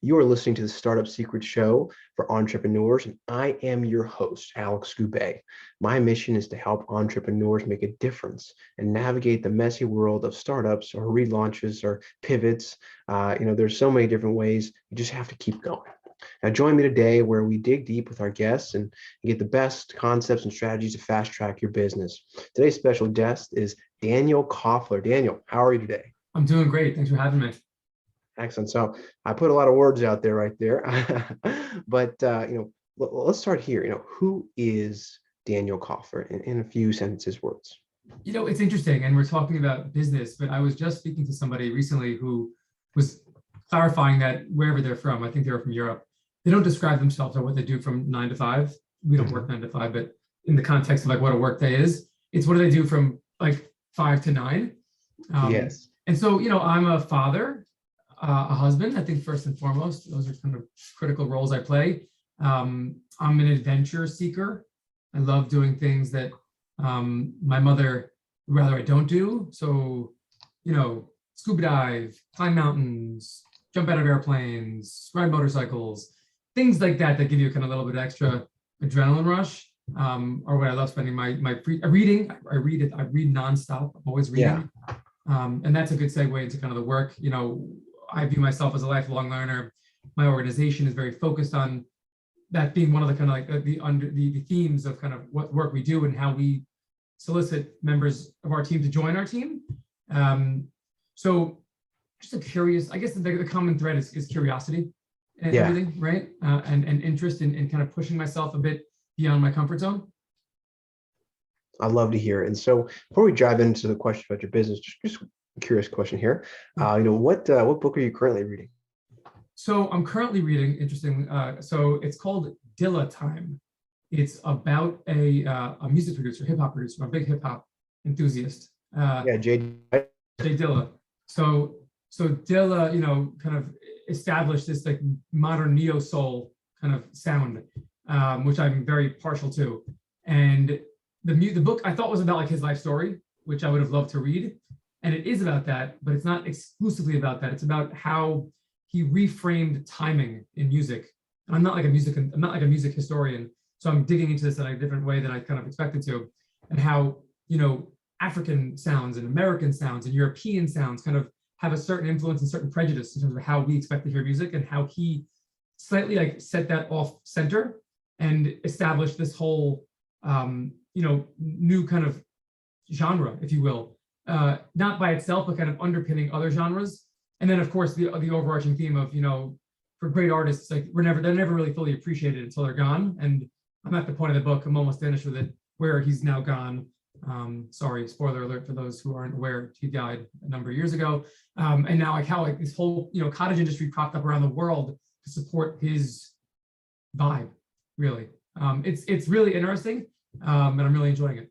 You are listening to the Startup Secrets Show for entrepreneurs, and I am your host, Alex Goulet. My mission is to help entrepreneurs make a difference and navigate the messy world of startups or relaunches or pivots. There's so many different ways. You just have to keep going. Now, join me today where we dig deep with our guests and get the best concepts and strategies to fast track your business. Today's special guest is Daniel Koffler. Daniel, how are you today? I'm doing great. Thanks for having me. Excellent. So I put a lot of words out there right there, but let's start here. Who is Daniel Koffler in a few sentences, words? It's interesting, and we're talking about business, but I was just speaking to somebody recently who was clarifying that wherever they're from, I think they were from Europe, they don't describe themselves or what they do from 9 to 5. We don't work 9 to 5, but in the context of like what a work day is, it's what do they do from like 5 to 9. Yes. And so, I'm a father, a husband, I think first and foremost. Those are kind of critical roles I play. I'm an adventure seeker. I love doing things that my mother would rather I don't do. So, scuba dive, climb mountains, jump out of airplanes, ride motorcycles, things like that give you kind of a little bit extra adrenaline rush. Or what I love spending my free reading. I read nonstop. I'm always reading. Yeah. And that's a good segue into kind of the work. I view myself as a lifelong learner. My organization is very focused on that being one of the kind of like the themes of kind of what work we do and how we solicit members of our team to join our team. So just a curious, I guess the common thread is curiosity and everything, right? And interest in kind of pushing myself a bit beyond my comfort zone. I love to hear. And so before we dive into the question about your business, just a curious question here. What book are you currently reading? So I'm currently reading, interesting. So it's called Dilla Time. It's about a music producer, hip hop producer. I'm a big hip hop enthusiast. Jay Dilla. So Dilla, kind of established this like modern neo soul kind of sound, which I'm very partial to. And the book I thought was about like his life story, which I would have loved to read. And it is about that, but it's not exclusively about that. It's about how he reframed timing in music. And I'm not like a music historian, so I'm digging into this in a different way than I kind of expected to, and how African sounds and American sounds and European sounds kind of have a certain influence and certain prejudice in terms of how we expect to hear music, and how he slightly like set that off center and established this whole new kind of genre, if you will. Not by itself, but kind of underpinning other genres. And then, of course, the overarching theme of, for great artists, like they're never really fully appreciated until they're gone. And I'm at the point of the book, I'm almost finished with it, where he's now gone. Sorry, spoiler alert for those who aren't aware, he died a number of years ago. And now how this whole, cottage industry popped up around the world to support his vibe, really. It's really interesting, and I'm really enjoying it.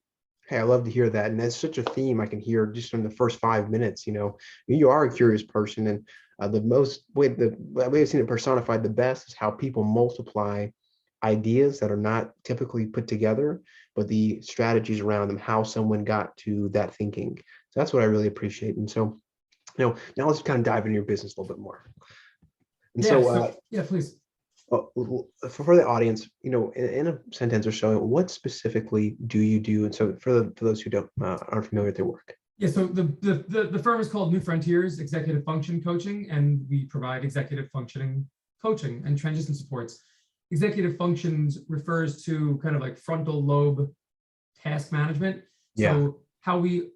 Hey, I love to hear that. And that's such a theme I can hear just in the first 5 minutes. You are a curious person. And the way I've seen it personified the best is how people multiply ideas that are not typically put together, but the strategies around them, how someone got to that thinking. So that's what I really appreciate. And so, now let's kind of dive into your business a little bit more. And please. For the audience, in a sentence or so, what specifically do you do? And so for those who aren't familiar with their work. Yeah, so the firm is called New Frontiers Executive Function Coaching, and we provide executive functioning coaching and transition supports. Executive functions refers to kind of like frontal lobe task management. So how we,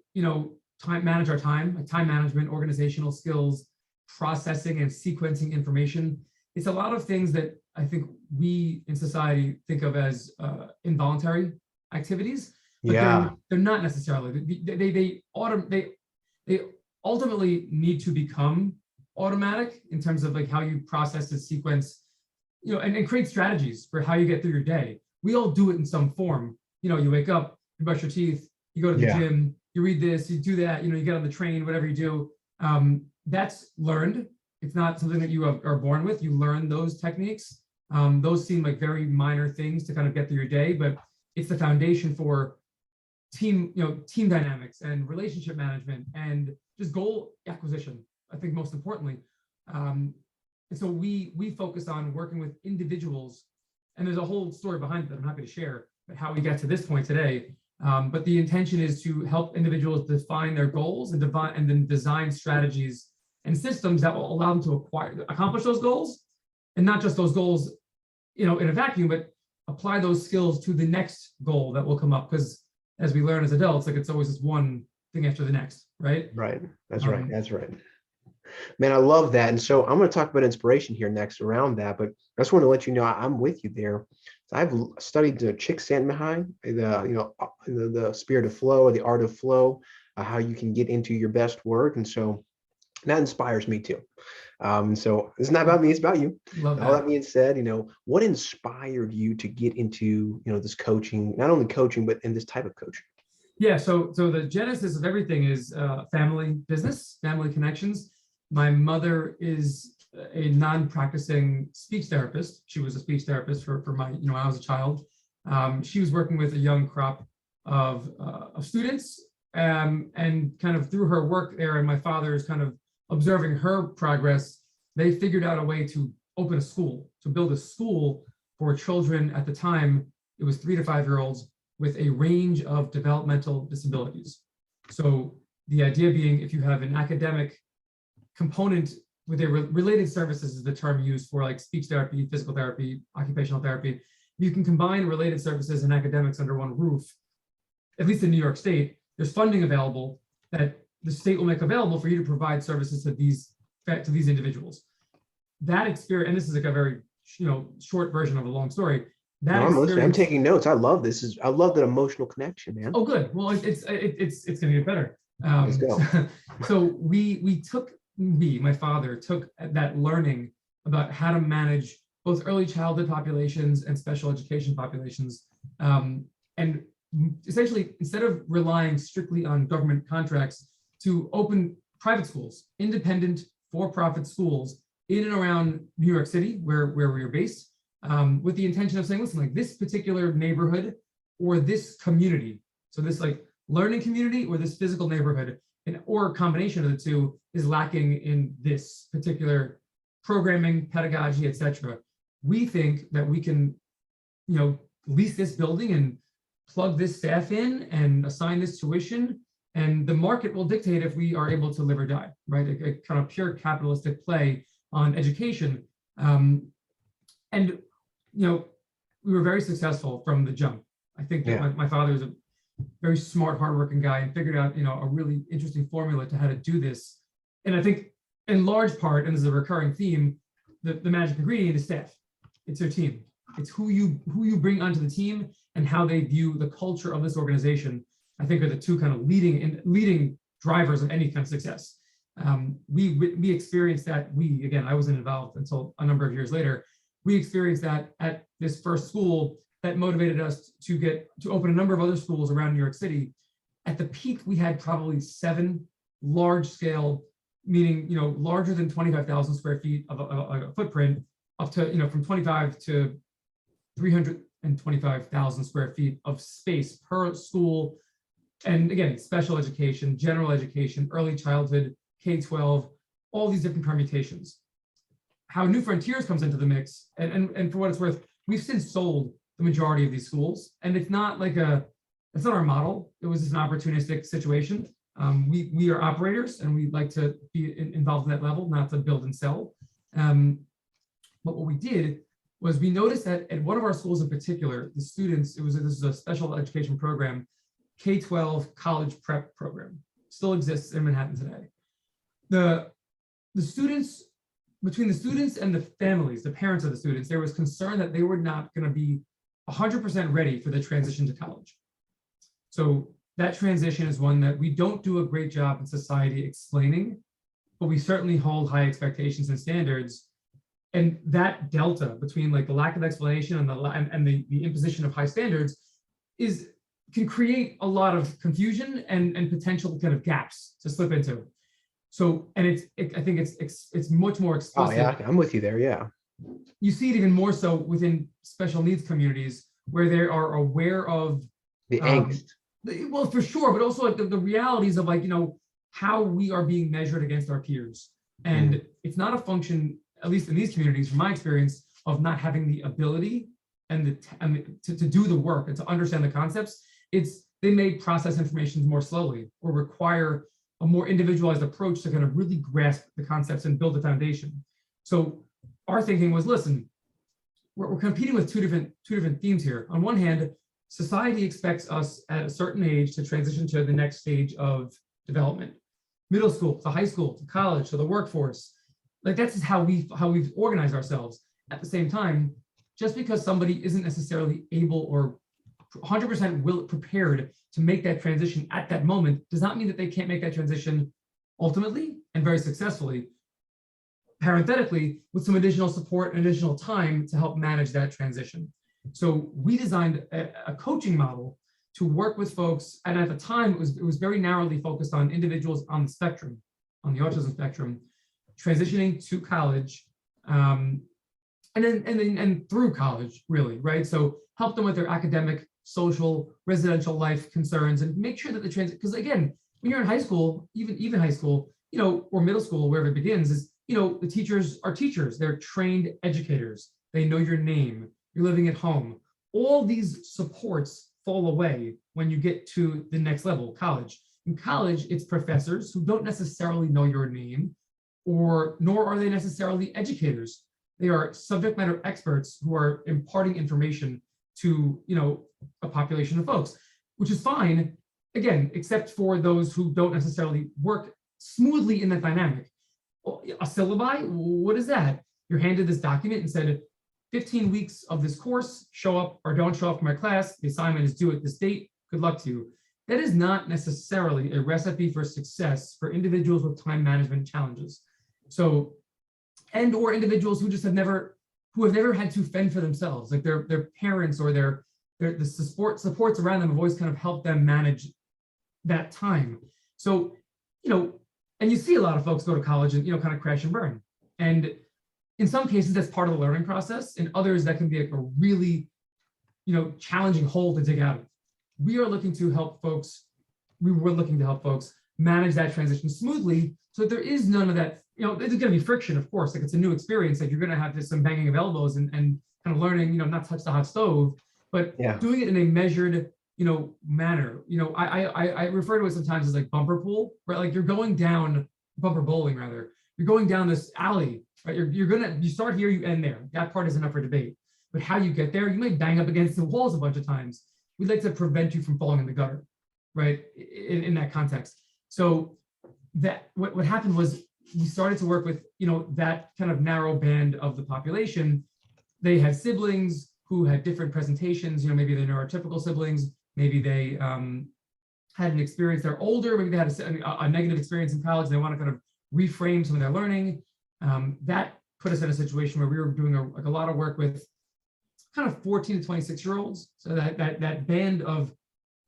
manage our time, like time management, organizational skills, processing and sequencing information. It's a lot of things that I think we in society think of as involuntary activities, but they're not necessarily. They ultimately need to become automatic in terms of like how you process the sequence, and create strategies for how you get through your day. We all do it in some form. You wake up, you brush your teeth, you go to the gym, you read this, you do that, you get on the train, whatever you do. That's learned. It's not something that you are born with. You learn those techniques. Those seem like very minor things to kind of get through your day, but it's the foundation for team dynamics and relationship management and just goal acquisition, I think most importantly. And And so we focus on working with individuals, and there's a whole story behind it that I'm happy to share, but how we get to this point today. But the intention is to help individuals define their goals and then design strategies and systems that will allow them to accomplish those goals, and not just those goals, in a vacuum, but apply those skills to the next goal that will come up. Because as we learn as adults, like, it's always this one thing after the next, right? Right. That's right. That's right. Man, I love that. And so I'm going to talk about inspiration here next around that, but I just want to let you know I'm with you there. So I've studied the Csikszentmihalyi, the spirit of flow, the art of flow, how you can get into your best work. And so that inspires me too. So it's not about me, it's about you. Love that. All that being said, what inspired you to get into, this coaching, not only coaching, but in this type of coaching? Yeah. So the genesis of everything is family business, family connections. My mother is a non-practicing speech therapist. She was a speech therapist for my, when I was a child. She was working with a young crop of students, and kind of through her work there, and my father's kind of observing her progress, they figured out a way to open a school, to build a school for children. At the time, it was 3 to 5 year olds with a range of developmental disabilities. So the idea being, if you have an academic component with a related services is the term used for, like, speech therapy, physical therapy, occupational therapy. You can combine related services and academics under one roof. At least in New York State, there's funding available that the state will make available for you to provide services to these individuals. That experience, and this is like a very short version of a long story. I'm taking notes. I love this. I love that emotional connection, man. Oh, good. Well, it's gonna get better. Let's go. So my father took that learning about how to manage both early childhood populations and special education populations, and essentially, instead of relying strictly on government contracts, to open private schools, independent for-profit schools in and around New York City, where we were based, with the intention of saying, listen, like, this particular neighborhood or this community, so this, like, learning community or this physical neighborhood, or a combination of the two, is lacking in this particular programming, pedagogy, etc. We think that we can, lease this building and plug this staff in and assign this tuition, and the market will dictate if we are able to live or die, right? A kind of pure capitalistic play on education. And we were very successful from the jump. I think that my father is a very smart, hardworking guy, and figured out, a really interesting formula to how to do this. And I think, in large part, and this is a recurring theme, the magic ingredient is staff. It's their team. It's who you bring onto the team and how they view the culture of this organization. I think are the two kind of leading drivers of any kind of success. We experienced that. I wasn't involved until a number of years later. We experienced that at this first school that motivated us to open a number of other schools around New York City. At the peak, we had probably 7 large scale, meaning, larger than 25,000 square feet of a footprint, up to, from 25 to 325,000 square feet of space per school. And again, special education, general education, early childhood, K-12, all these different permutations. How New Frontiers comes into the mix, and for what it's worth, we've since sold the majority of these schools, and it's not our model. It was just an opportunistic situation. We are operators, and we like to be involved in that level, not to build and sell. But what we did was we noticed that at one of our schools in particular, the students, this is a special education program, K-12 college prep program, still exists in Manhattan today. The students, between the students and the families, the parents of the students, there was concern that they were not going to be 100% ready for the transition to college. So that transition is one that we don't do a great job in society explaining, but we certainly hold high expectations and standards. And that delta between, like, the lack of explanation and the imposition of high standards can create a lot of confusion and potential kind of gaps to slip into. So, and I think it's much more explicit. Oh yeah, I'm with you there. Yeah. You see it even more so within special needs communities, where they are aware of the angst. Well, for sure, but also, like, the realities of, like, how we are being measured against our peers. And it's not a function, at least in these communities, from my experience, of not having the ability and to do the work and to understand the concepts, they may process information more slowly or require a more individualized approach to kind of really grasp the concepts and build the foundation. So our thinking was, listen, we're competing with two different themes here. On one hand, society expects us at a certain age to transition to the next stage of development, middle school to high school to college to the workforce. Like that's just how we've organized ourselves. At the same time, just because somebody isn't necessarily able or 100% prepared to make that transition at that moment does not mean that they can't make that transition ultimately and very successfully, parenthetically, with some additional support and additional time to help manage that transition. So we designed a coaching model to work with folks, and at the time it was very narrowly focused on individuals on the spectrum, on the autism spectrum, transitioning to college, and through college, really, right? So help them with their academic, social, residential life concerns, and make sure that the transit, because again, when you're in high school, even high school, or middle school, wherever it begins, is, the teachers are teachers. They're trained educators. They know your name. You're living at home. All these supports fall away when you get to the next level, college. In college, it's professors who don't necessarily know your name, nor are they necessarily educators. They are subject matter experts who are imparting information to, a population of folks, which is fine, again, except for those who don't necessarily work smoothly in that dynamic. A syllabi, what is that? You're handed this document and said, 15 weeks of this course, show up or don't show up for my class, the assignment is due at this date, good luck to you. That is not necessarily a recipe for success for individuals with time management challenges. So, or individuals who just have never had to fend for themselves, like their parents or the supports around them have always kind of helped them manage that time. So, and you see a lot of folks go to college and, kind of crash and burn. And in some cases, that's part of the learning process. In others, that can be a really, challenging hole to dig out of. We were looking to help folks manage that transition smoothly so that there is none of that, there's going to be friction, of course, like it's a new experience, like you're going to have some banging of elbows and kind of learning, not touch the hot stove, but doing it in a measured, manner. I refer to it sometimes as like bumper pool, right? Like you're going down, bumper bowling rather, you're going down this alley, right? You start here, you end there. That part isn't up for debate. But how you get there, you may bang up against the walls a bunch of times. We'd like to prevent you from falling in the gutter, right? In that context. So that what happened was we started to work with, that kind of narrow band of the population. They had siblings who had different presentations, maybe they're neurotypical siblings, maybe they had an experience, they're older, maybe they had a negative experience in college, and they want to kind of reframe some of their learning. That put us in a situation where we were doing a lot of work with kind of 14 to 26-year-olds. So that band of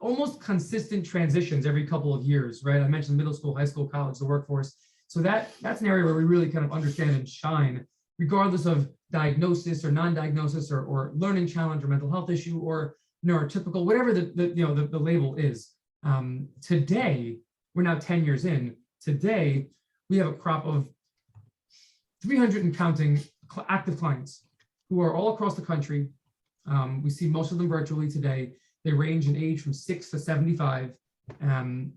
almost consistent transitions every couple of years, right? I mentioned middle school, high school, college, the workforce. So that's an area where we really kind of understand and shine, regardless of diagnosis or non-diagnosis or learning challenge or mental health issue or neurotypical, whatever the label is. Today, we're now 10 years in. Today, we have a crop of 300 and counting active clients who are all across the country. We see most of them virtually today. They range in age from 6 to 75. And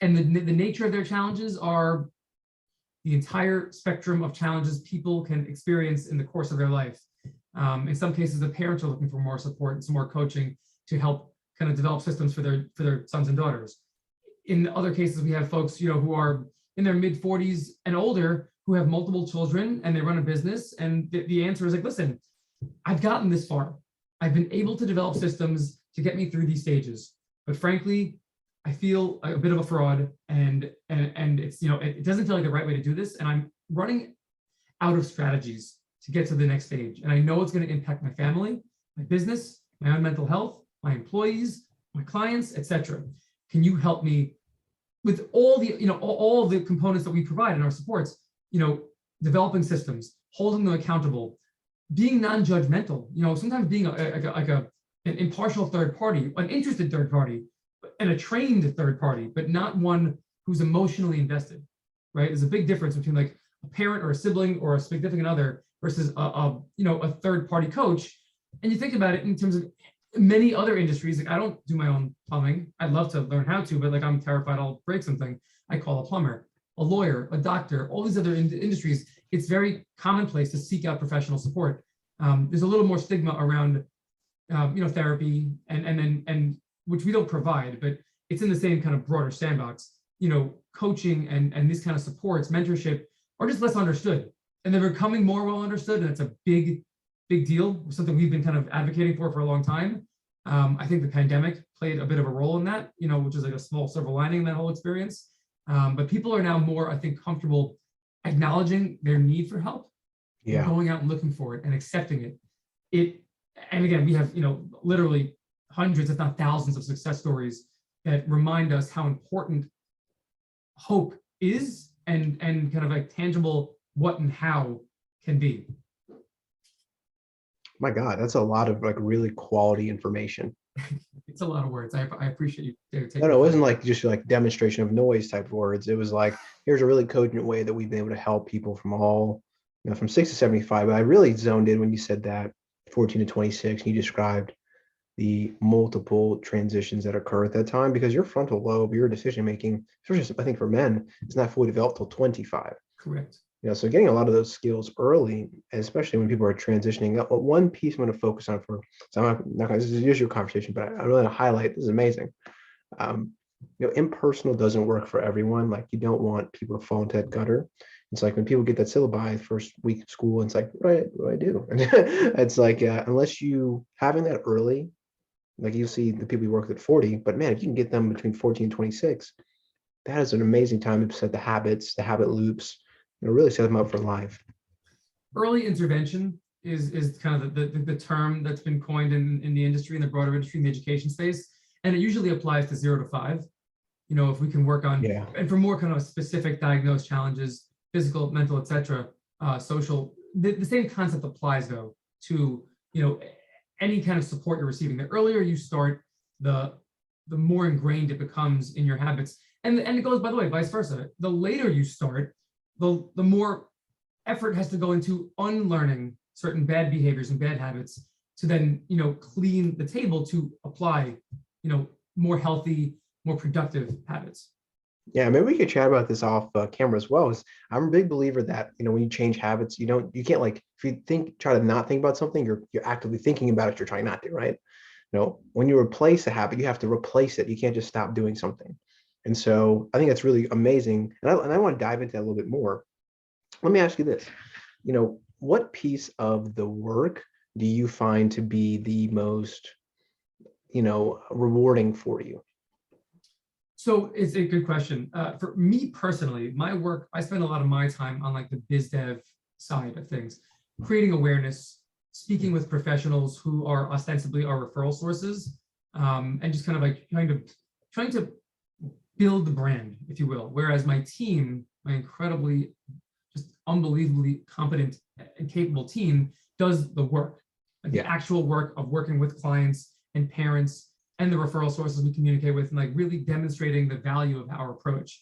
the nature of their challenges are the entire spectrum of challenges people can experience in the course of their life. In some cases, the parents are looking for more support and some more coaching to help kind of develop systems for their sons and daughters. In other cases, we have folks, who are in their mid 40s and older who have multiple children and they run a business. And the answer is like, listen, I've gotten this far. I've been able to develop systems to get me through these stages. But frankly, I feel a bit of a fraud and it's, it doesn't feel like the right way to do this. And I'm running out of strategies to get to the next stage. And I know it's going to impact my family, my business, my own mental health, my employees, my clients, etc. Can you help me with all the, all the components that we provide in our supports, developing systems, holding them accountable, being non-judgmental, sometimes being an impartial third party, an interested third party, and a trained third party, but not one who's emotionally invested, right? There's a big difference between like a parent or a sibling or a significant other versus a third party coach. And you think about it in terms of many other industries. Like I don't do my own plumbing. I'd love to learn how to, but like I'm terrified I'll break something. I call a plumber, a lawyer, a doctor, all these other industries. It's very commonplace to seek out professional support. There's a little more stigma around, therapy and which we don't provide, but it's in the same kind of broader sandbox. Coaching and these kind of supports, mentorship are just less understood, and they're becoming more well understood, and it's a big deal. Something we've been kind of advocating for a long time. I think the pandemic played a bit of a role in that, which is like a small silver lining in that whole experience. But people are now more, I think, comfortable acknowledging their need for help, and going out and looking for it and accepting it. And again, we have, literally hundreds, if not thousands of success stories that remind us how important hope is and kind of like tangible what and how can be. My God, that's a lot of like really quality information. It's a lot of words. I appreciate you taking No, it wasn't like just like demonstration of noise type words. It was like, here's a really cogent way that we've been able to help people from all, from 6 to 75. But I really zoned in when you said that 14 to 26, and you described the multiple transitions that occur at that time, because your frontal lobe, your decision making, especially I think for men, is not fully developed till 25. Correct. So getting a lot of those skills early, especially when people are transitioning up. But one piece I'm going to focus on so I'm not going to, this is usually your conversation, but I really want to highlight, this is amazing. Impersonal doesn't work for everyone. Like you don't want people to fall into that gutter. It's like when people get that syllabi first week of school, and it's like, what do I do? It's like, unless you having that early, like you see the people you work with at 40, but man, if you can get them between 14 and 26, that is an amazing time to set the habits, the habit loops, really set them up for life. Early intervention is kind of the term that's been coined in the industry, in the broader industry, in the education space. And it usually applies to 0 to 5. If we can work on, and for more kind of specific diagnosed challenges, physical, mental, etc., social, the same concept applies though to, any kind of support you're receiving. The earlier you start, the more ingrained it becomes in your habits. And it goes, by the way, vice versa. The later you start, the more effort has to go into unlearning certain bad behaviors and bad habits to then, clean the table to apply, more healthy, more productive habits. Yeah, maybe we could chat about this off camera as well. I'm a big believer that, when you change habits, you can't, like, if you try to not think about something, you're actively thinking about it, you're trying not to, right? When you replace a habit, you have to replace it. You can't just stop doing something. And so I think that's really amazing. And I want to dive into that a little bit more. Let me ask you this, what piece of the work do you find to be the most, rewarding for you? So it's a good question. For me personally, my work, I spend a lot of my time on like the biz dev side of things, creating awareness, speaking with professionals who are ostensibly our referral sources, and just kind of like trying to build the brand, if you will. Whereas my team, my incredibly, just unbelievably competent and capable team, does the work, like the actual work of working with clients and parents and the referral sources we communicate with, and like really demonstrating the value of our approach.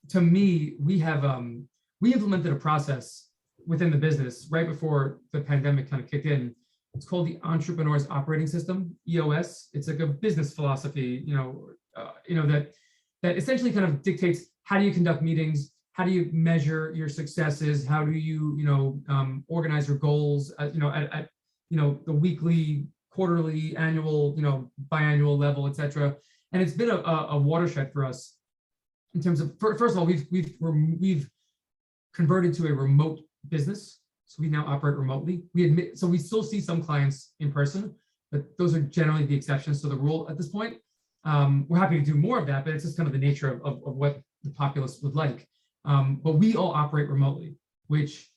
To me, we implemented a process within the business right before the pandemic kind of kicked in. It's called the Entrepreneur's Operating System, EOS. It's like a business philosophy, that essentially kind of dictates how do you conduct meetings, how do you measure your successes, how do you, organize your goals, at the weekly, quarterly, annual, biannual level, et cetera. And it's been a watershed for us in terms of, first of all, we've converted to a remote business. So we now operate remotely. So we still see some clients in person, but those are generally the exceptions to the rule at this point. We're happy to do more of that, but it's just kind of the nature of what the populace would like. But we all operate remotely, which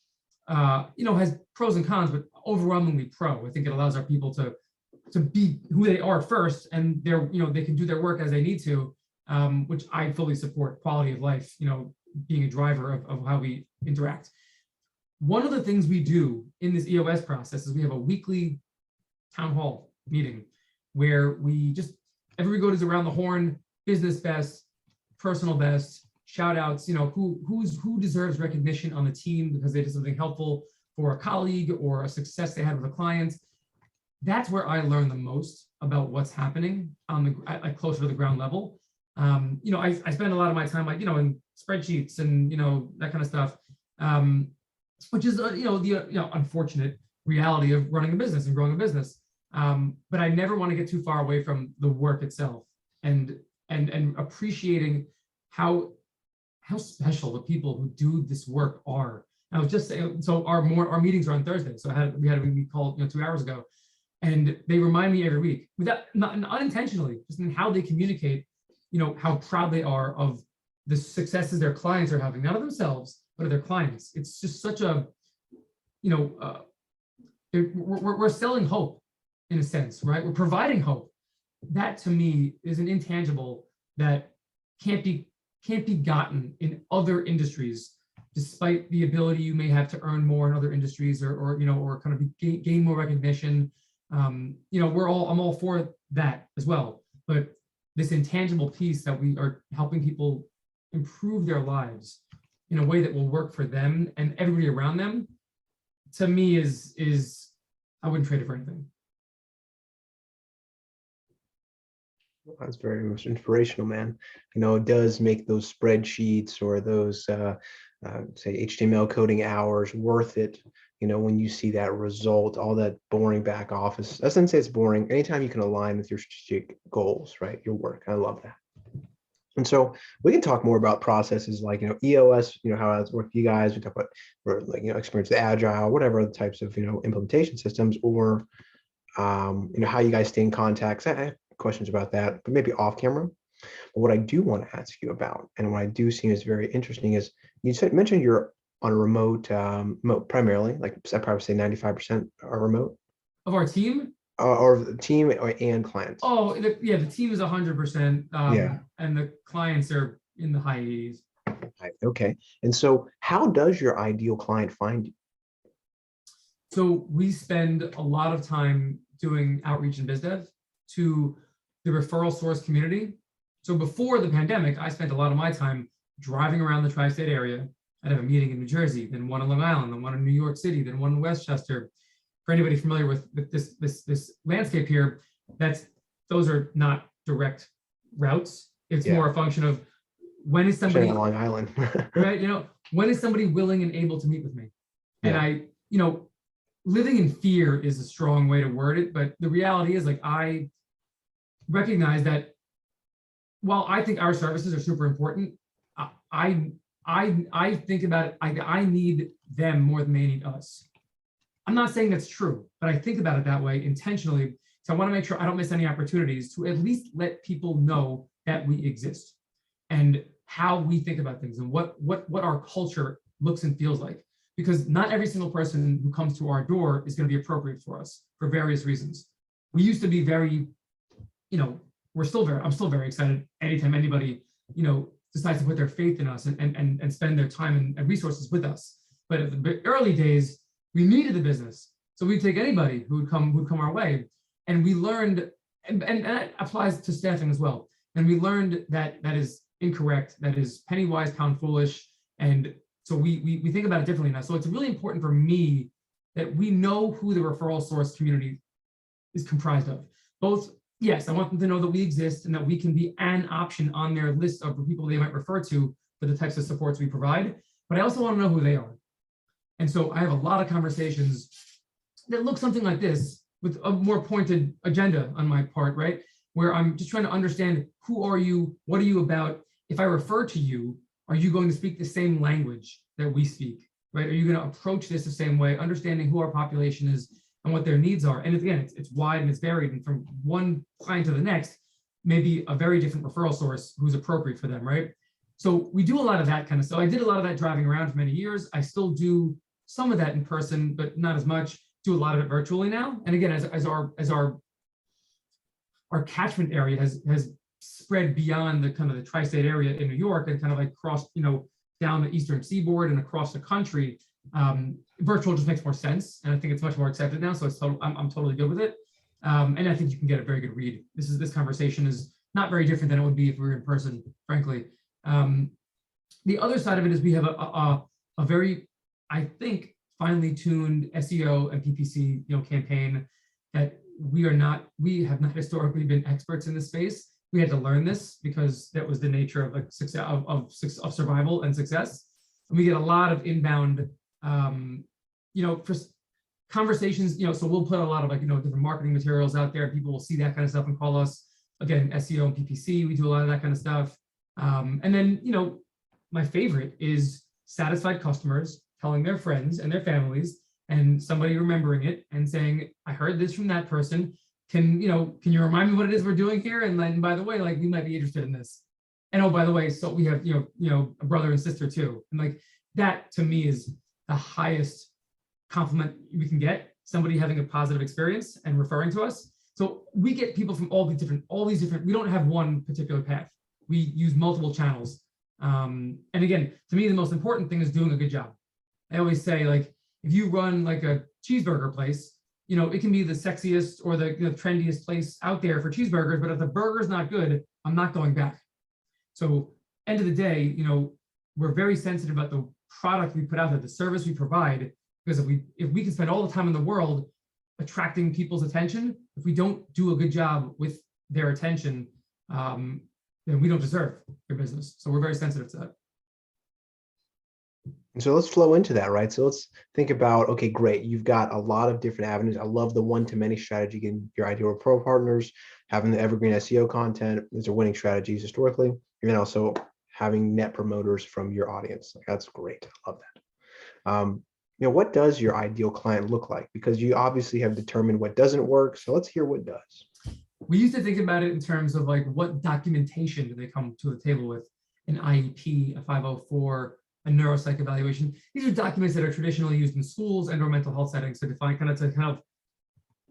has pros and cons, but overwhelmingly pro. I think it allows our people to be who they are first, and they can do their work as they need to, which I fully support. Quality of life, being a driver of how we interact. One of the things we do in this EOS process is we have a weekly town hall meeting where everybody goes around the horn, business best, personal best, shout outs, who deserves recognition on the team because they did something helpful for a colleague or a success they had with a client. That's where I learn the most about what's happening on the closer to the ground level. I spend a lot of my time in spreadsheets and that kind of stuff, which is the unfortunate reality of running a business and growing a business. But I never want to get too far away from the work itself and appreciating how special the people who do this work are. I was just saying, so our meetings are on Thursday. So we had a meeting called 2 hours ago, and they remind me every week, without not unintentionally, just in how they communicate, how proud they are of the successes their clients are having, not of themselves, but of their clients. It's just such a, we're selling hope in a sense, right? We're providing hope. That to me is an intangible that can't be gotten in other industries, despite the ability you may have to earn more in other industries or kind of gain more recognition. I'm all for that as well. But this intangible piece that we are helping people improve their lives in a way that will work for them and everybody around them, to me is I wouldn't trade it for anything. That's very much inspirational, man. It does make those spreadsheets or those, say, HTML coding hours worth it. When you see that result, all that boring back office. I shouldn't say it's boring. Anytime you can align with your strategic goals, right? Your work. I love that. And so we can talk more about processes like, EOS, how that's worked for you guys. We talk about, experience the agile, whatever other types of, implementation systems, or, how you guys stay in contact. I have questions about that, but maybe off camera. But what I do want to ask you about, and what I do see is very interesting, is you mentioned you're on a remote, primarily, like I'd probably say 95% are remote. Of our team? Or the team and clients. Oh, the team is 100%. Yeah. And the clients are in the high 80s. Okay. And so how does your ideal client find you? So we spend a lot of time doing outreach and biz dev to the referral source community. So before the pandemic, I spent a lot of my time driving around the tri-state area. I'd have a meeting in New Jersey, then one in Long Island, then one in New York City, then one in Westchester. For anybody familiar with this landscape here, those are not direct routes. It's more a function of when is somebody on Long Island, right? When is somebody willing and able to meet with me? And I, living in fear is a strong way to word it, but the reality is, I recognize that while I think our services are super important, I think about it, I need them more than they need us. I'm not saying that's true, but I think about it that way intentionally. So I want to make sure I don't miss any opportunities to at least let people know that we exist and how we think about things and what our culture looks and feels like. Because not every single person who comes to our door is going to be appropriate for us for various reasons. We used to be very, I'm still very excited anytime anybody, decides to put their faith in us and spend their time and resources with us. But at the early days, we needed the business. So we'd take anybody who would come our way. And we learned, and that applies to staffing as well. And we learned that that is incorrect, that is penny wise, pound foolish. And so we think about it differently now. So it's really important for me that we know who the referral source community is comprised of. Both, yes, I want them to know that we exist and that we can be an option on their list of people they might refer to for the types of supports we provide, but I also want to know who they are. And so I have a lot of conversations that look something like this with a more pointed agenda on my part, right? Where I'm just trying to understand, who are you? What are you about? If I refer to you, are you going to speak the same language that we speak, right? Are you going to approach this the same way, understanding who our population is and what their needs are? And again, it's wide and it's varied, and from one client to the next, maybe a very different referral source who's appropriate for them, right? So we do a lot of that kind of stuff. I did a lot of that driving around for many years. I still do some of that in person, but not as much. Do a lot of it virtually now. And again, as our catchment area has spread beyond the kind of the tri-state area in New York and kind of like crossed, down the eastern seaboard and across the country, virtual just makes more sense. And I think it's much more accepted now. So I'm totally good with it. And I think you can get a very good read. This conversation is not very different than it would be if we were in person, frankly. The other side of it is we have a very, I think, finely tuned SEO and PPC, campaign that we have not historically been experts in this space. We had to learn this because that was the nature of like success, of survival and success. And we get a lot of inbound, for conversations, so we'll put a lot of different marketing materials out there. People will see that kind of stuff and call us, again, SEO and PPC. We do a lot of that kind of stuff. And then, my favorite is satisfied customers telling their friends and their families and somebody remembering it and saying, I heard this from that person. Can you remind me what it is we're doing here? And then, by the way, we might be interested in this. And oh, by the way, so we have, a brother and sister too. And that to me is the highest compliment we can get, somebody having a positive experience and referring to us. So we get people from all these different, we don't have one particular path. We use multiple channels. And again, to me, the most important thing is doing a good job. I always say, if you run a cheeseburger place, it can be the sexiest or the trendiest place out there for cheeseburgers, but if the burger's not good, I'm not going back. So end of the day, we're very sensitive about the product we put out there, the service we provide, because if we can spend all the time in the world attracting people's attention, if we don't do a good job with their attention, then we don't deserve your business. So we're very sensitive to that. And so let's flow into that, right? So let's think about, okay, great. You've got a lot of different avenues. I love the one-to-many strategy, getting your ideal pro partners, having the evergreen SEO content. These are winning strategies historically. And then also having net promoters from your audience. That's great. I love that. What does your ideal client look like? Because you obviously have determined what doesn't work. So let's hear what does. We used to think about it in terms of what documentation do they come to the table with? An IEP, a 504, a neuropsych evaluation. These are documents that are traditionally used in schools and or mental health settings to define kind of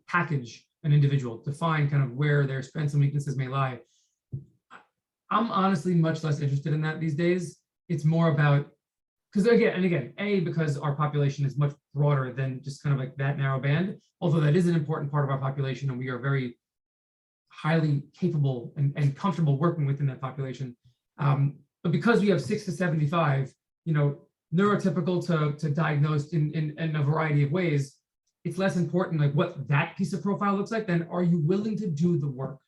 package an individual, define kind of where their strengths and weaknesses may lie. I'm honestly much less interested in that these days. It's more about, because because our population is much broader than just kind of that narrow band, although that is an important part of our population and we are very highly capable and comfortable working within that population. But because we have 6 to 75, neurotypical to diagnosed in a variety of ways, it's less important what that piece of profile looks like than are you willing to do the work?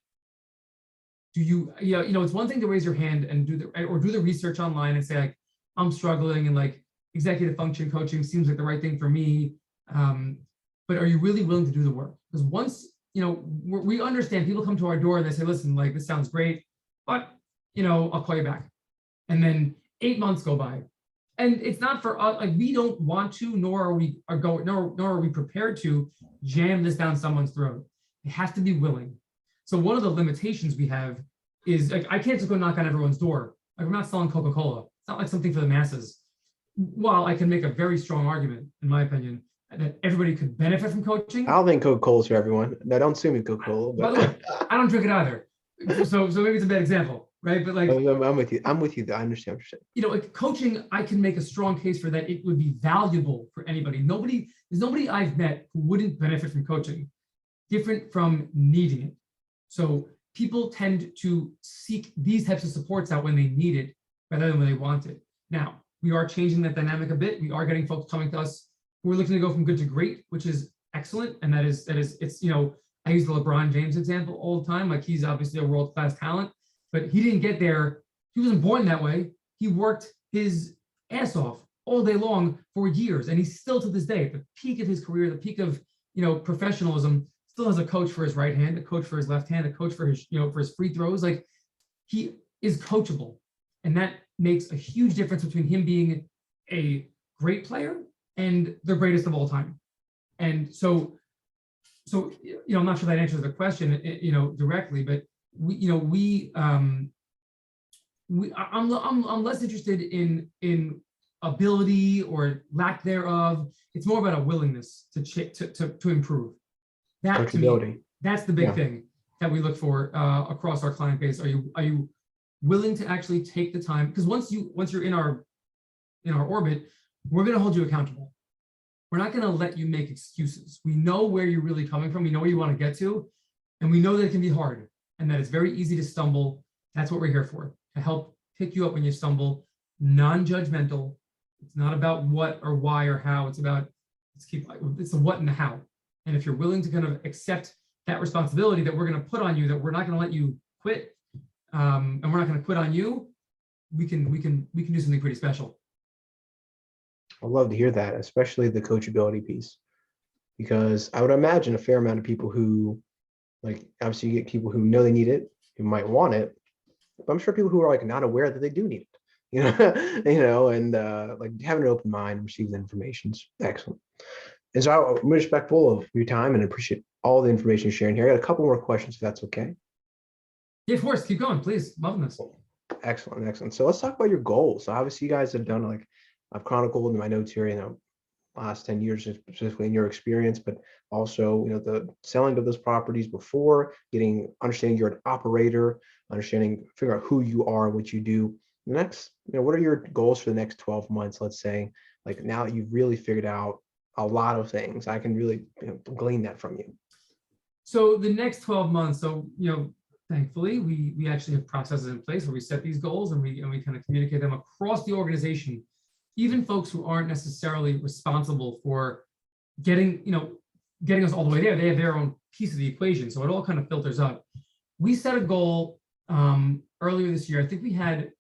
Do you, it's one thing to raise your hand and do the research online and say I'm struggling and executive function coaching seems like the right thing for me. But are you really willing to do the work? Because once, we understand people come to our door and they say, listen, this sounds great, but, I'll call you back. And then 8 months go by. And it's not for us, we don't want to, nor are we prepared to jam this down someone's throat. It has to be willing. So one of the limitations we have is I can't just go knock on everyone's door. We're not selling Coca-Cola. It's not something for the masses. While I can make a very strong argument, in my opinion, that everybody could benefit from coaching. I don't think Coca-Cola is for everyone. Now, don't sue me, Coca-Cola. By the way, I don't drink it either. So maybe it's a bad example, right? But I'm with you. I understand what you're saying. Coaching, I can make a strong case for that. It would be valuable for anybody. There's nobody I've met who wouldn't benefit from coaching, different from needing it. So people tend to seek these types of supports out when they need it rather than when they want it. Now, we are changing that dynamic a bit. We are getting folks coming to us who are looking to go from good to great, which is excellent. And it's I use the LeBron James example all the time. He's obviously a world-class talent, but he didn't get there. He wasn't born that way. He worked his ass off all day long for years. And he's still to this day at the peak of his career, the peak of, professionalism, still has a coach for his right hand, a coach for his left hand, a coach for his, for his free throws. He is coachable. And that makes a huge difference between him being a great player and the greatest of all time. And so I'm not sure that answers the question, directly, but I'm less interested in ability or lack thereof. It's more about a willingness to improve. That to me, that's the big thing that we look for across our client base. Are you willing to actually take the time? Because once you're in our orbit, we're going to hold you accountable. We're not going to let you make excuses. We know where you're really coming from. We know where you want to get to, and we know that it can be hard and that it's very easy to stumble. That's what we're here for, to help pick you up when you stumble, non-judgmental. It's not about what or why or how. It's about, it's the what and the how. And if you're willing to kind of accept that responsibility that we're going to put on you, that we're not going to let you quit, and we're not going to quit on you, we can do something pretty special. I'd love to hear that, especially the coachability piece, because I would imagine a fair amount of people who, like, obviously you get people who know they need it, who might want it, but I'm sure people who are like not aware that they do need it, and like having an open mind and receiving the information is excellent. And so I'm respectful of your time and appreciate all the information you're sharing here. I got a couple more questions, if that's okay. Yeah, of course. Keep going, please. Loving this. Excellent, excellent. So let's talk about your goals. So obviously you guys have done, like, I've chronicled in my notes here, last 10 years, specifically in your experience, but also, the selling of those properties before understanding you're an operator, figure out who you are, what you do. Next, what are your goals for the next 12 months? Let's say, like, now that you've really figured out a lot of things, I can really glean that from you. So the next 12 months, thankfully, we actually have processes in place where we set these goals and we kind of communicate them across the organization. Even folks who aren't necessarily responsible for getting us all the way there, they have their own piece of the equation. So it all kind of filters up. We set a goal earlier this year. I think we had,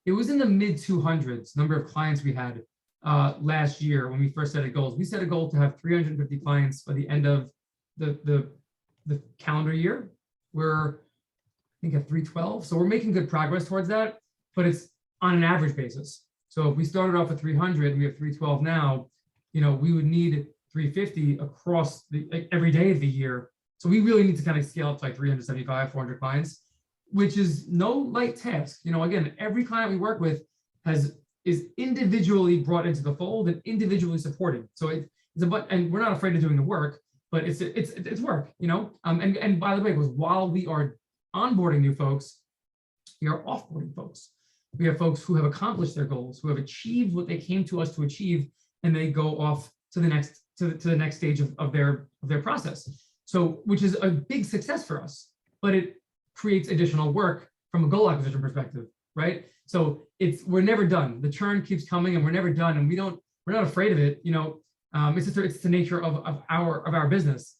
it was in the mid 200s, number of clients we had last year when we first set goals. We set a goal to have 350 clients by the end of the calendar year. We're, I think, at 312. So we're making good progress towards that, but it's on an average basis. So if we started off at 300 and we have 312 now, we would need 350 across every day of the year. So we really need to kind of scale up to like 375, 400 clients, which is no light task. Again, every client we work with is individually brought into the fold and individually supported. So and we're not afraid of doing the work, but it's work, and by the way, because while we are onboarding new folks, we are offboarding folks. We have folks who have accomplished their goals, who have achieved what they came to us to achieve, and they go off to the next stage of their process. So, which is a big success for us, but it creates additional work from a goal acquisition perspective, right? So we're never done. The churn keeps coming, and we're never done, and we're not afraid of it. It's the nature of our business.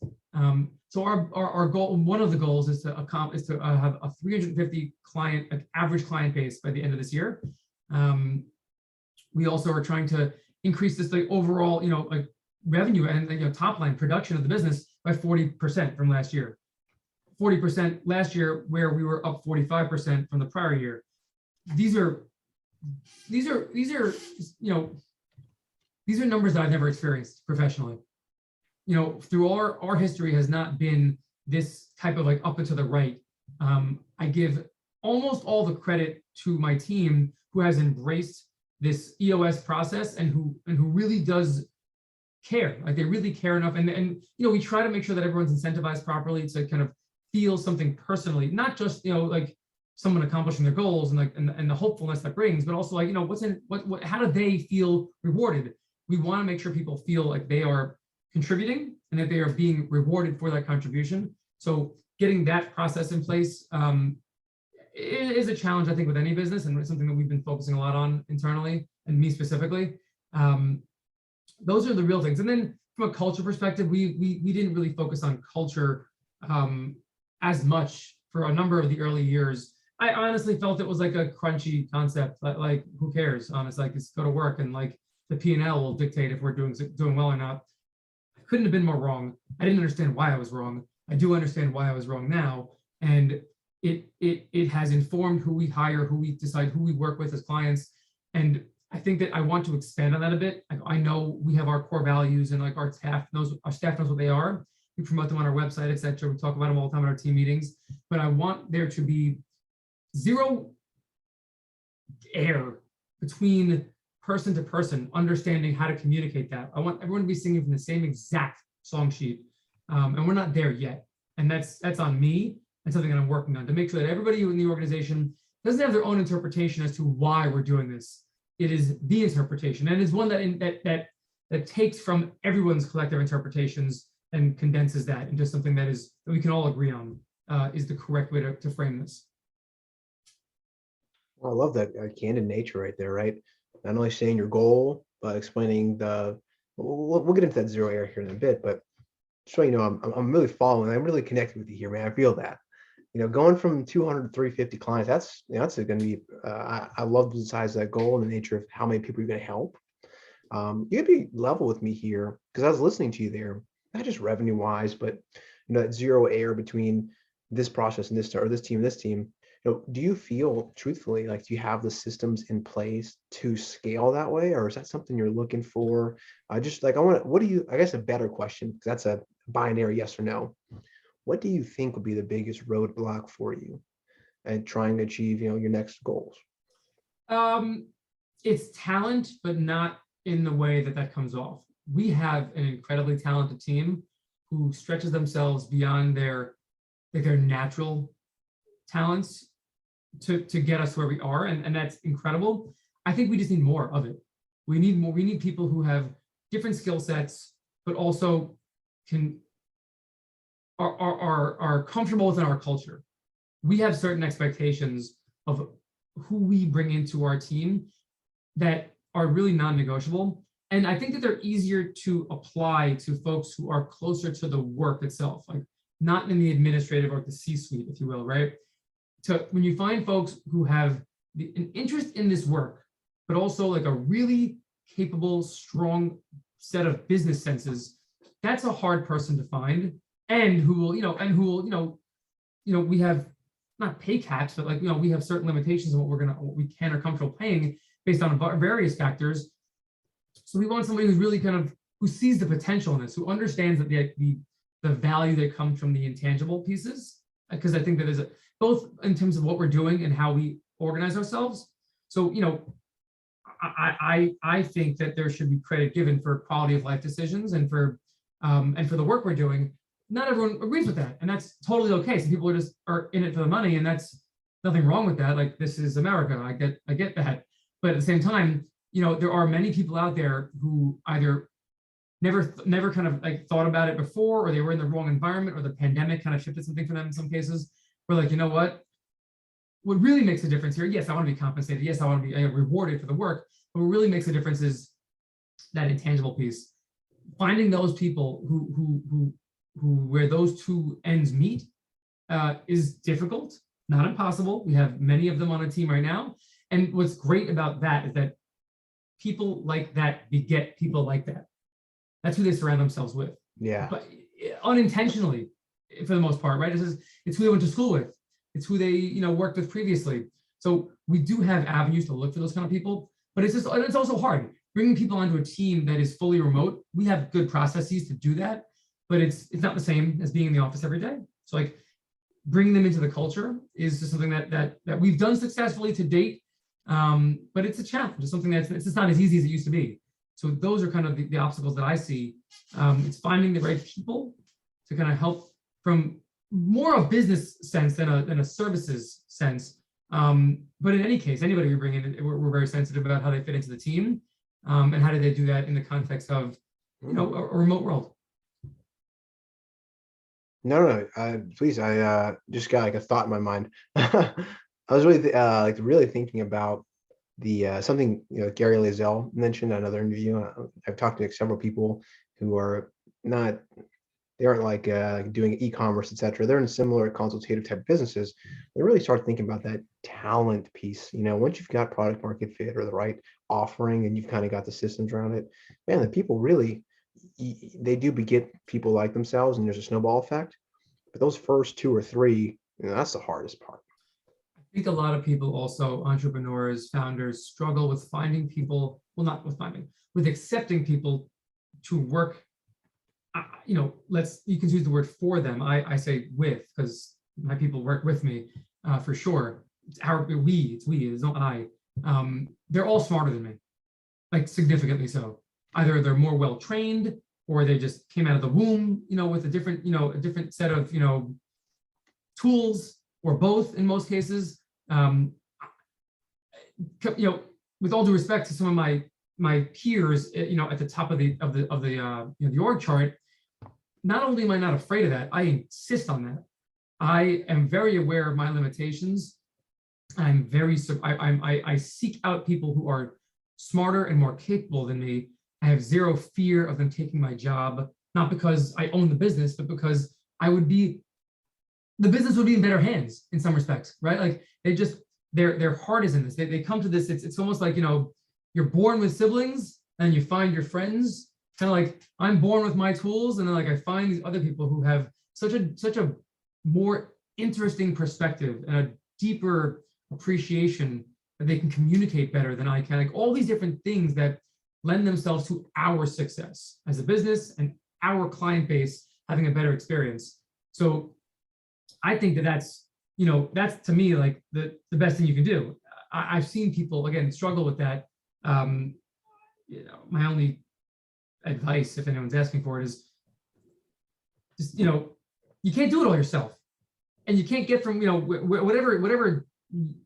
So our goal, one of the goals, is to have a 350 client, average client base by the end of this year. We also are trying to increase this overall, revenue and top line production of the business by 40% from last year. 40% last year, where we were up 45% from the prior year. These are numbers that I've never experienced professionally. Through our history has not been this type of up and to the right. I give almost all the credit to my team, who has embraced this EOS process and who really does care. Like, they really care enough. And we try to make sure that everyone's incentivized properly to kind of feel something personally, not just like someone accomplishing their goals and the hopefulness that brings, but also how do they feel rewarded? We want to make sure people feel like they are contributing and that they are being rewarded for that contribution. So getting that process in place is a challenge, I think, with any business, and it's something that we've been focusing a lot on internally, and me specifically. Those are the real things. And then from a culture perspective, we didn't really focus on culture as much for a number of the early years. I honestly felt it was like a crunchy concept, like who cares? Honestly, like, just go to work and like the P&L will dictate if we're doing well or not. I couldn't have been more wrong. I didn't understand why I was wrong. I do understand why I was wrong now, and it has informed who we hire, who we decide, who we work with as clients. And I think that I want to expand on that a bit. I know we have our core values, and like our staff knows what they are. We promote them on our website, etc. We talk about them all the time in our team meetings. But I want there to be zero air between person to person, understanding how to communicate that. I want everyone to be singing from the same exact song sheet, and we're not there yet. And that's on me, and something that I'm working on, to make sure that everybody in the organization doesn't have their own interpretation as to why we're doing this. It is the interpretation, and it's one that takes from everyone's collective interpretations and condenses that into something that we can all agree on is the correct way to frame this. Well, I love that candid nature right there, right? Not only saying your goal, but explaining we'll get into that zero error here in a bit, but so you know, I'm really following. I'm really connected with you here, man. I feel that. You know, going from 200 to 350 clients, that's going to be. I love the size of that goal and the nature of how many people you're going to help. You could be level with me here because I was listening to you there, not just revenue wise, but that zero error between this process and this or this team and this team. Do you feel truthfully like do you have the systems in place to scale that way, or is that something you're looking for? Just like what do you? I guess a better question because that's a binary yes or no. What do you think would be the biggest roadblock for you and trying to achieve your next goals? Um, it's talent, but not in the way that that comes off. We have an incredibly talented team who stretches themselves beyond their natural talents to get us where we are, and that's incredible. I think we just need more of it. We need more. We need people who have different skill sets, but also can are comfortable within our culture. We have certain expectations of who we bring into our team that are really non-negotiable. And I think that they're easier to apply to folks who are closer to the work itself, like not in the administrative or the C-suite, if you will, right? So when you find folks who have an interest in this work, but also like a really capable, strong set of business senses, that's a hard person to find, and who will, we have not pay caps, but like, we have certain limitations on what we can or comfortable paying based on various factors. So we want somebody who's really who sees the potential in this, who understands that the value that comes from the intangible pieces, because I think that is both in terms of what we're doing and how we organize ourselves. So, I think that there should be credit given for quality of life decisions and for the work we're doing. Not everyone agrees with that, and that's totally okay. Some people are in it for the money, and that's nothing wrong with that. Like, this is America. I get that. But at the same time, there are many people out there who either never thought about it before, or they were in the wrong environment, or the pandemic shifted something for them in some cases. We're like, what really makes a difference here? Yes, I want to be compensated. Yes, I want to be rewarded for the work. But what really makes a difference is that intangible piece. Finding those people who where those two ends meet is difficult, not impossible. We have many of them on a team right now. And what's great about that is that people like that beget people like that. That's who they surround themselves with. Yeah. But unintentionally, for the most part, right? It's who they went to school with. It's who they worked with previously. So we do have avenues to look for those kind of people, but it's also hard bringing people onto a team that is fully remote. We have good processes to do that, but it's not the same as being in the office every day. So like bringing them into the culture is just something that we've done successfully to date, but it's a challenge. It's something it's just not as easy as it used to be. So those are kind of the obstacles that I see. It's finding the right people to help from more a business sense than a services sense. But in any case, anybody we bring in, we're very sensitive about how they fit into the team, and how do they do that in the context of a remote world. No, please. I just got like a thought in my mind. I was really thinking about the something Gary Lazell mentioned in another interview. I've talked to several people who are not, they aren't like doing e-commerce, etc. They're in similar consultative type businesses. They really start thinking about that talent piece. Once you've got product market fit or the right offering, and you've got the systems around it, man, the people really, they do beget people like themselves, and there's a snowball effect. But those first two or three, that's the hardest part. I think a lot of people also, entrepreneurs, founders, struggle with finding people, well, not with finding, with accepting people to work, you can use the word for them. I say with, because my people work with me, for sure. It's we, it's not I. They're all smarter than me, like significantly so. Either they're more well-trained, or they just came out of the womb, with a different set of, tools, or both in most cases. With all due respect to some of my peers, at the top of the org chart, not only am I not afraid of that, I insist on that. I am very aware of my limitations, I seek out people who are smarter and more capable than me. I have zero fear of them taking my job, not because I own the business, but because the business would be in better hands in some respects, right? Like their heart is in this. They come to this. It's almost like, you're born with siblings and you find your friends. Kind of like I'm born with my tools, and then like I find these other people who have such a more interesting perspective and a deeper appreciation that they can communicate better than I can. Like all these different things that lend themselves to our success as a business and our client base having a better experience. So I think that's to me like the best thing you can do. I've seen people again struggle with that. My only advice, if anyone's asking for it, is just you can't do it all yourself, and you can't get from whatever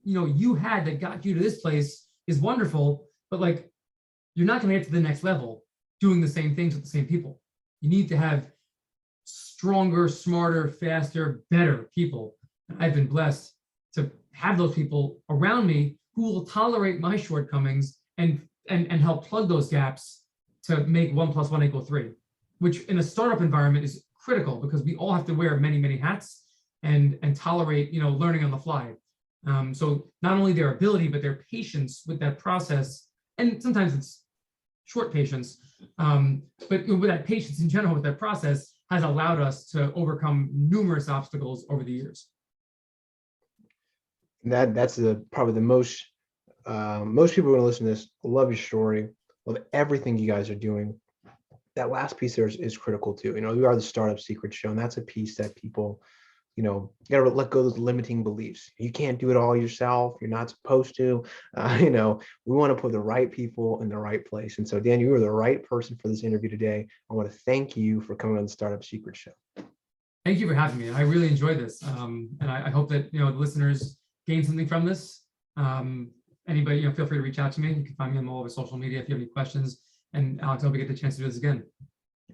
you had that got you to this place is wonderful, but like you're not going to get to the next level doing the same things with the same people. You need to have stronger, smarter, faster, better people. I've been blessed to have those people around me who will tolerate my shortcomings and help plug those gaps to make 1 + 1 = 3, which in a startup environment is critical because we all have to wear many, many hats and tolerate, learning on the fly. So not only their ability, but their patience with that process. And sometimes it's short patience, but with that patience in general with that process has allowed us to overcome numerous obstacles over the years. That's probably the most people are going to listen to this love your story, love everything you guys are doing. That last piece there is critical too. We are the Startup Secrets Show, and that's a piece that people, you got to let go of those limiting beliefs. You can't do it all yourself. You're not supposed to. We want to put the right people in the right place. And so, Dan, you are the right person for this interview today. I want to thank you for coming on the Startup Secrets Show. Thank you for having me. I really enjoyed this, and I hope that the listeners gain something from this. Anybody, feel free to reach out to me. You can find me on all over social media if you have any questions. And Alex, I hope we get the chance to do this again.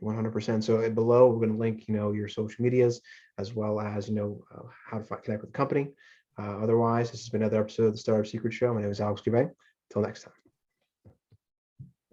100%. So below, we're going to link, your social medias as well as, how to connect with the company. Otherwise, this has been another episode of the Startup Secrets Show. My name is Alex Koffler. Until next time.